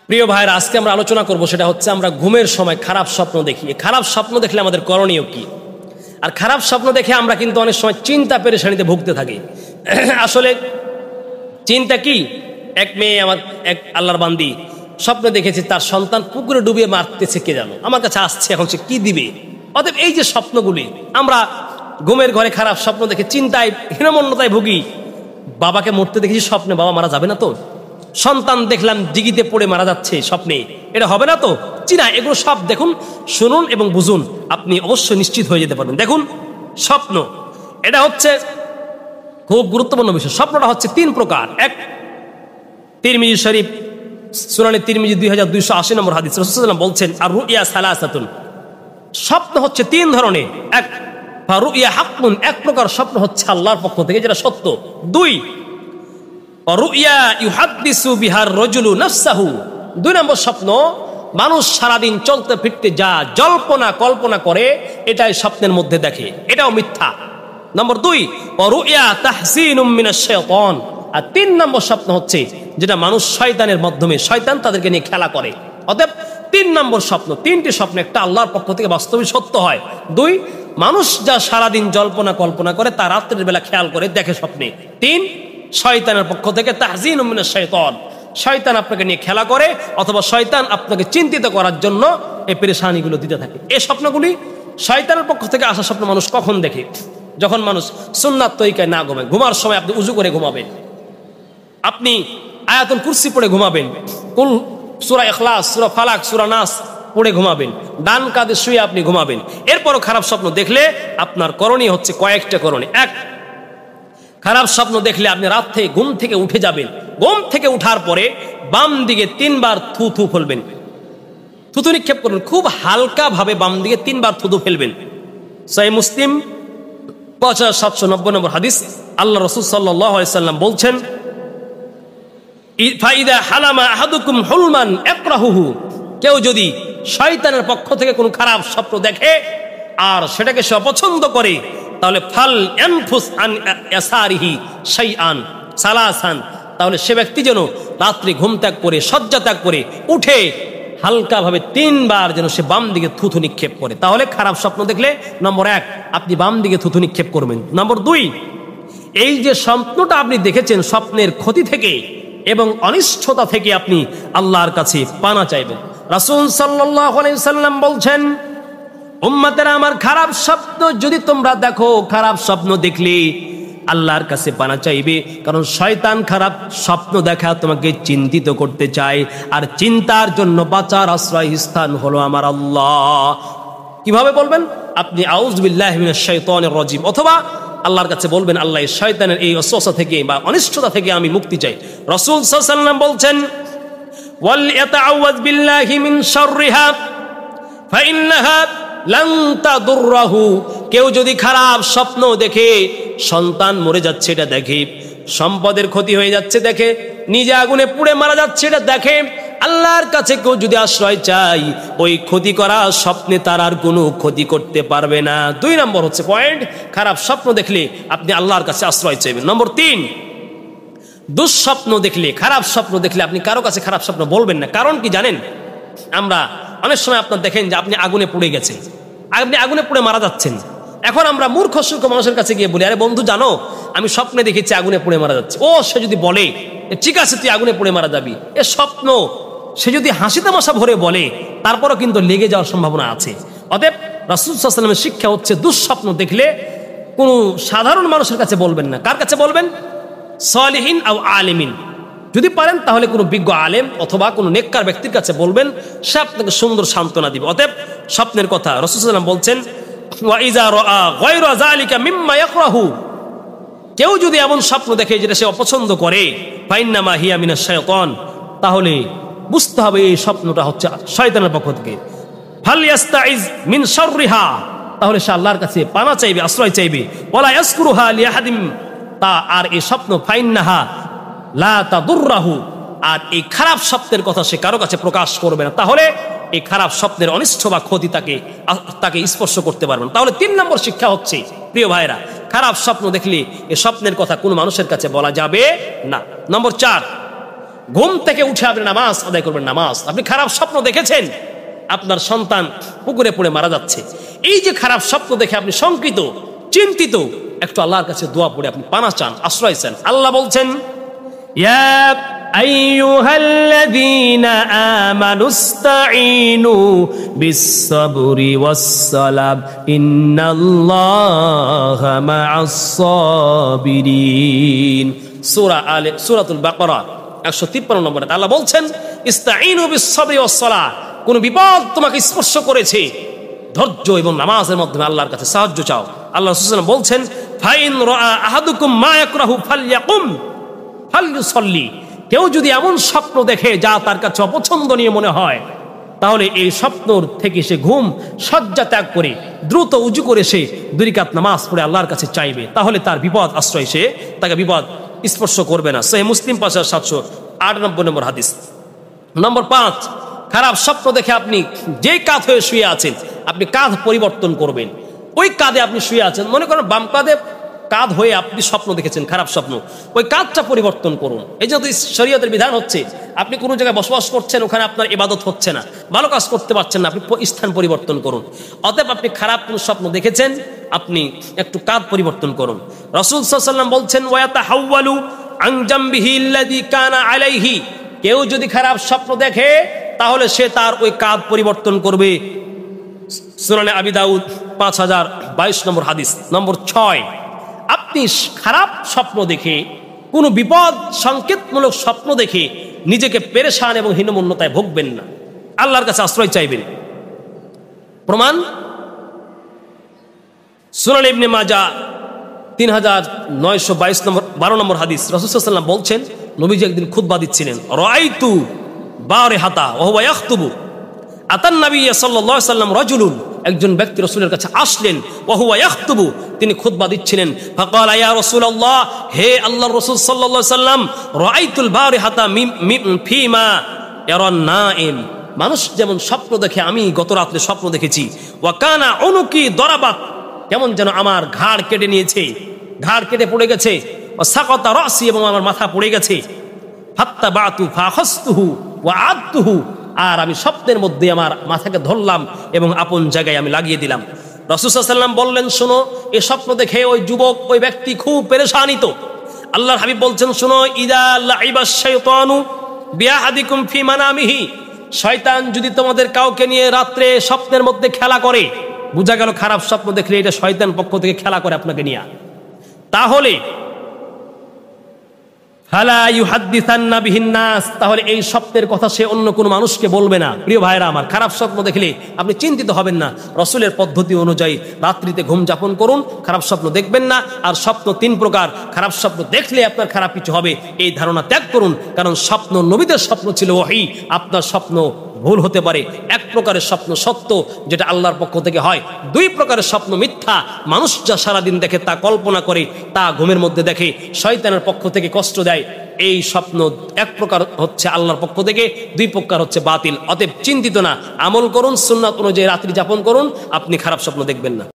প্রিয় ভাইরা, আজকে আমরা আলোচনা করব সেটা হচ্ছে আমরা ঘুমের সময় খারাপ স্বপ্ন দেখি। খারাপ স্বপ্ন দেখলে আমাদের করণীয় কি? আর খারাপ স্বপ্ন দেখে আমরা কিন্তু অনেক সময় চিন্তা পেরেশানিতে ভুগতে থাকি। আসলে চিন্তা কি? এক মেয়ে, আমার এক আল্লাহর বান্দি, স্বপ্নে দেখেছে তার সন্তান পুকুরে ডুবিয়ে মারতেছে, কে জানো, আমার কাছে আসছে, এখন সে কি দিবে। অতএব এই যে স্বপ্নগুলি, আমরা ঘুমের ঘরে খারাপ স্বপ্ন দেখে চিন্তায় হীনমন্যতায় ভুগি। বাবাকে মরতে দেখেছি স্বপ্নে, বাবা মারা যাবে না তো? সন্তান দেখলাম দিঘিতে পড়ে মারা যাচ্ছে স্বপ্নে, এটা হবে না তো? চিনা, এগুলো সব দেখুন, শুনুন এবং বুঝুন, আপনি অবশ্যই নিশ্চিত হয়ে যেতে পারবেন। দেখুন, স্বপ্ন এটা হচ্ছে খুব গুরুত্বপূর্ণ বিষয়। স্বপ্নটা হচ্ছে তিন প্রকার। এক, তিরমিজি শরীফ সুনানে তিরমিজি 2280 নম্বর হাদিস, রাসূলুল্লাহ সাল্লাল্লাহু আলাইহি ওয়াসাল্লাম বলছেন, আর রুইয়া সালাসাতুন, স্বপ্ন হচ্ছে তিন ধরনের। এক, রুইয়া হাক্কুন, এক প্রকার স্বপ্ন হচ্ছে আল্লাহর পক্ষ থেকে যেটা সত্য। দুই, রুইয়া ইউহাদ্দিসু বিহার রাজুলু নাফসাহু, দুই নম্বর স্বপ্ন মানুষ সারাদিন চলতে ফিরতে যা জল্পনা কল্পনা করে এটাই স্বপ্নের মধ্যে দেখে, এটাও মিথ্যা। নম্বর দুই, রুইয়া তাহসিনুম মিনাশ শাইতান, আর তিন নম্বর স্বপ্ন হচ্ছে যেটা মানুষ শয়তানের মাধ্যমে, শয়তান তাদেরকে নিয়ে খেলা করে। অতএব তিন নম্বর স্বপ্ন, তিনটি স্বপ্ন, একটা আল্লাহর পক্ষ থেকে বাস্তবে সত্য হয়, দুই মানুষ যা সারাদিন জল্পনা কল্পনা করে তা রাত্রের বেলা খেয়াল করে দেখে স্বপ্নে, তিন শয়তানের পক্ষ থেকে তাহজিনুম মিনাশ শাইতান, শয়তান আপনাকে নিয়ে খেলা করে অথবা শয়তান আপনাকে চিন্তিত করার জন্য এই পেরেশানিগুলো দিতে থাকে। এই স্বপ্নগুলি শয়তানের পক্ষ থেকে আসা স্বপ্ন মানুষ কখন দেখে? যখন মানুষ সুন্নাত তরিকায় না ঘুমায়। ঘুমার সময় আপনি উজু করে ঘুমাবেন, আপনি আয়াতুল কুরসি পড়ে ঘুমাবেন, কুল সূরা ইখলাস, সূরা ফালাক, সূরা নাস পড়ে ঘুমাবেন, ডান কাঁধে শুয়ে আপনি ঘুমাবেন। এরপরও খারাপ স্বপ্ন দেখলে আপনার করণীয় হচ্ছে কয়েকটা করণীয়। এক, খারাপ স্বপ্ন দেখলে আপনি রাত থেকে ঘুম থেকে উঠে যাবেন, ঘুম থেকে উঠার পরে বাম দিকে তিনবার থুথু ফেলবেন, থুথু নিক্ষেপ করবেন, খুব হালকা ভাবে বাম দিকে তিনবার থুথু ফেলবেন। সহিহ মুসলিম 5790 নম্বর হাদিস, আল্লাহ রাসূল সাল্লাল্লাহু আলাইহি ওয়াসাল্লাম বলছেন, ফাইদা হালামা আহাদুকুম হুলমান ইকরাহুহু, কেউ যদি শয়তানের পক্ষ থেকে কোনো খারাপ স্বপ্ন দেখে আর সেটাকে সে অপছন্দ করে, তাহলে ফাল ইয়ানফুস আন ইয়াসারিহি শাইআন সালাসান, তাহলে সে ব্যক্তি যেন রাত্রি ঘুম ত্যাগ করে, শয্যা ত্যাগ করে উঠে হালকা ভাবে তিনবার যেন সে বাম দিকে থুথু নিক্ষেপ করে। তাহলে খারাপ স্বপ্ন দেখলে নম্বর এক, আপনি বাম দিকে থুথু নিক্ষেপ করবেন। নম্বর দুই, এই যে স্বপ্নটা আপনি দেখেছেন, স্বপ্নের ক্ষতি থেকে এবং অনিষ্টতা থেকে আপনি আল্লাহর কাছে পানা চাইবেন। রাসূল সাল্লাল্লাহু আলাইহি ওয়াসাল্লাম বলছেন, উম্মতেরা আমার, খারাপ স্বপ্ন যদি তোমরা দেখো, খারাপ স্বপ্ন দেখলে আল্লাহর কাছে পানা চাইবে, কারণ শয়তান খারাপ স্বপ্ন দেখা তোমাকে চিন্তিত করতে চায়, আর চিন্তার জন্য বাঁচার আশ্রয় স্থান হলো আমার আল্লাহ। কিভাবে বলবেন? আপনি আউযু বিল্লাহি মিনাশ শাইতানির রাজিম, অথবা আল্লাহর কাছে বলবেন, আল্লাহ শয়তানের এই ওয়াসওয়াসা থেকে বা অনিষ্টতা থেকে আমি মুক্তি চাই। রাসূল সাল্লাল্লাহু আলাইহি ওয়াসাল্লাম বলছেন, ওয়াল ইয়াতাআওয়াজ বিল্লাহি মিন শাররিহা ফাইন্নাহা লান তাদুররাহু, কেউ যদি খারাপ স্বপ্ন দেখে, সন্তান মরে যাচ্ছে এটা দেখে, সম্পদের ক্ষতি হয়ে যাচ্ছে দেখে, নিজে আগুনে পুড়ে মারা যাচ্ছে এটা দেখে, আল্লাহর কাছে কেউ যদি আশ্রয় চাই, ওই ক্ষতি করা স্বপ্নে তার আর কোনো ক্ষতি করতে পারবে না। দুই নম্বর হচ্ছে পয়েন্ট, খারাপ স্বপ্ন দেখলে আপনি আল্লাহর কাছে আশ্রয় চাইবেন। নম্বর তিন, দুঃস্বপ্ন দেখলে, খারাপ স্বপ্ন দেখলে আপনি কারো কাছে খারাপ স্বপ্ন বলবেন না। কারণ কি জানেন? আমরা অনেক সময় আপনার দেখেন যে আপনি আগুনে পুড়ে গেছেন, আপনি আগুনে পুড়ে মারা যাচ্ছেন, এখন আমরা মূর্খ সূর্খ মানুষের কাছে গিয়ে বলি, আরে বন্ধু জানো আমি স্বপ্নে দেখেছি আগুনে পুড়ে মারা যাচ্ছে। ও, সে যদি বলে ঠিক আছে তুই আগুনে পুড়ে মারা যাবি, এ স্বপ্ন, সে যদি হাসি তামাশা ভরে বলে, তারপরও কিন্তু লেগে যাওয়ার সম্ভাবনা আছে। অতএব রাসূল সাল্লাল্লাহু আলাইহি ওয়াসাল্লামের শিক্ষা হচ্ছে, দুঃস্বপ্ন দেখলে কোনো সাধারণ মানুষের কাছে বলবেন না। কার কাছে বলবেন? সালিহিন আও আলিমিন, যদি পারেন তাহলে কোনো বিজ্ঞ আলেম অথবা কোনো নেককার ব্যক্তির কাছে বলবেন, সে আপনাকে সুন্দর সান্ত্বনা দিবে। অতএব স্বপ্নের কথা রাসূল সাল্লাল্লাহু আলাইহি ওয়াসাল্লাম বলছেন, ওয়া ইযা রাআ গায়রা যালিকা মিম্মা ইয়াকরাহু, কেউ যদি এমন স্বপ্ন দেখে যেটা সে অপছন্দ করে, ফাইন্নামা হিয়া মিনাশ শাইতান, তাহলে বুঝতে হবে এই স্বপ্নটা হচ্ছে শয়তানের পক্ষ থেকে। ফালইয়াস্তাইজ মিন শাররিহা, তাহলে সে আল্লাহর কাছে পানা চাইবে, আশ্রয় চাইবে। ওয়ালা ইয়াসকুরুহা লিআহাদিম, তা আর এই স্বপ্ন ফাইন্নাহা লা তাদুররাহু, আর এই খারাপ স্বপ্নের কথা সে কারো কাছে প্রকাশ করবে না। তাহলে এই খারাপ স্বপ্নের অনিষ্ট বা ক্ষতি তাকে স্পর্শ করতে পারবেন। তাহলে তিন নম্বর শিক্ষা হচ্ছে, প্রিয় ভাইরা, খারাপ স্বপ্ন দেখলে এই স্বপ্নের কথা কোনো মানুষের কাছে বলা যাবে না। নম্বর চার, ঘুম থেকে উঠে আপনি নামাজ আদায় করবেন নামাজ। আপনি খারাপ স্বপ্ন দেখেছেন, আপনার সন্তান পুকুরে পড়ে মারা যাচ্ছে, এই যে খারাপ স্বপ্ন দেখে আপনি শঙ্কিত চিন্তিত, একটু আল্লাহর কাছে দোয়া পড়ে আপনি পানা চান, আশ্রয় চান। আল্লাহ বলছেন, ইয়া আইয়ুহাল্লাযীনা আমানুস্তাঈনু বিস-সাবরি ওয়াস-সালাহ ইন্নাল্লাহা মা'আস-সাবিরিন। সূরাতুল বাকারা 153 নম্বর আয়াত। আল্লাহ বলছেন, ইস্তাঈনু বিস-সাবরি ওয়াস-সালাহ, কোন বিপদ তোমাকে স্পর্শ করেছে, ধৈর্য এবং নামাজের মাধ্যমে আল্লাহর কাছে সাহায্য চাও। আল্লাহ রাসূল সাল্লাল্লাহু আলাইহি ওয়াসাল্লাম বলছেন, ফাইন রাআ আহাদুকুম মা ইয়াকরাহু ফালইয়াকুম ফালইউসাল্লি, কেউ যদি এমন স্বপ্ন দেখে যা তার কাছে অপছন্দনীয় মনে হয়, তাহলে এই স্বপ্ন থেকে সে ঘুম শয্যা ত্যাগ করে দ্রুত উজু করে সে 2 রাকাত নামাজ পড়ে আল্লাহর কাছে চাইবে, তাহলে তার বিপদ আশ্রয় সে, তাকে বিপদ স্পর্শ করবে না। সহিহ মুসলিম 5798 নম্বর হাদিস। নম্বর 5, খারাপ স্বপ্ন দেখে আপনি যে কাঁধ হয়ে শুয়ে আছেন, আপনি কাঁধ পরিবর্তন করবেন। ওই কাঁধে আপনি শুয়ে আছেন, মনে করেন বাম কাঁধে কাঁধ হয়ে আপনি স্বপ্ন দেখেছেন খারাপ স্বপ্ন, ওই কাঁধটা পরিবর্তন করুন। এই যে শরীয়তের বিধান হচ্ছে, আপনি কোনো জায়গায় বসবাস করছেন, ওখানে আপনার ইবাদত হচ্ছে না, ভালো কাজ করতে পারছেন না, আপনি স্থান পরিবর্তন করুন। অতএব আপনি খারাপ কোনো স্বপ্ন দেখেছেন, আপনি একটু কাঁধ পরিবর্তন করুন। রাসূল সাল্লাল্লাহু আলাইহি ওয়াসাল্লাম বলছেন, ওয়াতাহাওয়ালু আন জামবিহি আল্লাযী কানা আলাইহি, কেউ যদি খারাপ স্বপ্ন দেখে তাহলে সে তার ওই কাঁধ পরিবর্তন করবে। সুনানে আবি দাউদ 5022 নম্বর হাদিস। নম্বর 6, আপনি খারাপ স্বপ্ন দেখে, কোনো বিপদ সংকেতমূলক স্বপ্ন দেখে নিজেকে পেরেশান এবং হীনমন্যতায় ভুগবেন না, আল্লাহর কাছে আশ্রয় চাইবেন। প্রমাণ সুনান ইবনে মাজাহ 3922 নম্বর 12 নম্বর হাদিস। রাসূল সাল্লাল্লাহু আলাইহি ওয়াসাল্লাম বলছেন, নবীজি একদিন খুতবা দিচ্ছিলেন, রাআইতু বারিহাতা ওয়া হুয়া ইয়াখতুবু আতান নবী সাল্লাল্লাহু আলাইহি ওয়াসাল্লাম রাজুলুন, একজন ব্যক্তি রাসূলের কাছে আসলেন, ওয়া হুয়া ইয়াখতুবু, তিনি খুতবা দিচ্ছিলেন। ফাকালা ইয়া রাসূলুল্লাহ, হে আল্লাহর রাসূল সাল্লাল্লাহু আলাইহি ওয়াসাল্লাম, রাআইতুল বারিহাতা ফিমা ইয়ারান নাইম, মানুষ যেমন স্বপ্ন দেখে আমি গত রাতে স্বপ্ন দেখেছি। ওয়া কানা উনুকি দরাবাত, কেমন যেন আমার ঘাড় কেটে নিয়েছে, ঘাড় কেটে পড়ে গেছে। ওয়া সাকাতা রাসি, এবং আমার মাথা পড়ে গেছে। ফাত্তাবাতু ফাখাসতুহু ওয়া আদতুহু, আর আমি স্বপ্নের মধ্যে আমার মাথাকে ধরলাম এবং আপন জায়গায় আমি লাগিয়ে দিলাম। রাসূল সাল্লাল্লাহু আলাইহি ওয়াসাল্লাম বললেন, শোনো, এই স্বপ্ন দেখে ওই যুবক, ওই ব্যক্তি খুব পেরেশানিত। আল্লাহর হাবিব বলছেন, শোনো, ইদা লাইবাশ শাইতানু বিআহাদিকুম ফি মানামিহি, শয়তান যদি তোমাদের কাউকে নিয়ে রাত্রে স্বপ্নের মধ্যে খেলা করে, বোঝা গেল খারাপ স্বপ্ন দেখলে এটা শয়তান পক্ষ থেকে খেলা করে আপনাকে নিয়ে, তাহলে ফালা ইউহাদ্দিসান্না বিহিন নাস, তাহলে এই স্বপ্নের কথা সে অন্য কোনো মানুষকে বলবে না। প্রিয় ভাইরা আমার, খারাপ স্বপ্ন দেখলে আপনি চিন্তিত হবেন না, রাসূলের পদ্ধতি অনুযায়ী রাত্রিতে ঘুম যাপন করুন, খারাপ স্বপ্ন দেখবেন না। আর স্বপ্ন 3 প্রকার, খারাপ স্বপ্ন দেখলে আপনার খারাপ কিছু হবে এই ধারণা ত্যাগ করুন, কারণ স্বপ্ন নবীদের স্বপ্ন ছিল ওহী, আপনার স্বপ্ন ভুল হতে পারে। 1 প্রকারের স্বপ্ন সত্য, যেটা আল্লাহর পক্ষ থেকে হয়। 2 প্রকারের স্বপ্ন মিথ্যা, মানুষ যা সারাদিন দেখে তা কল্পনা করে, তা ঘুমের মধ্যে দেখে, শয়তানের পক্ষ থেকে কষ্ট দেয়। এই স্বপ্ন 1 প্রকার হচ্ছে আল্লাহর পক্ষ থেকে, 2 প্রকার হচ্ছে বাতিল। অতএব চিন্তিত না, আমল করুন, সুন্নাত অনুযায়ী রাত্রি যাপন করুন, আপনি খারাপ স্বপ্ন দেখবেন না।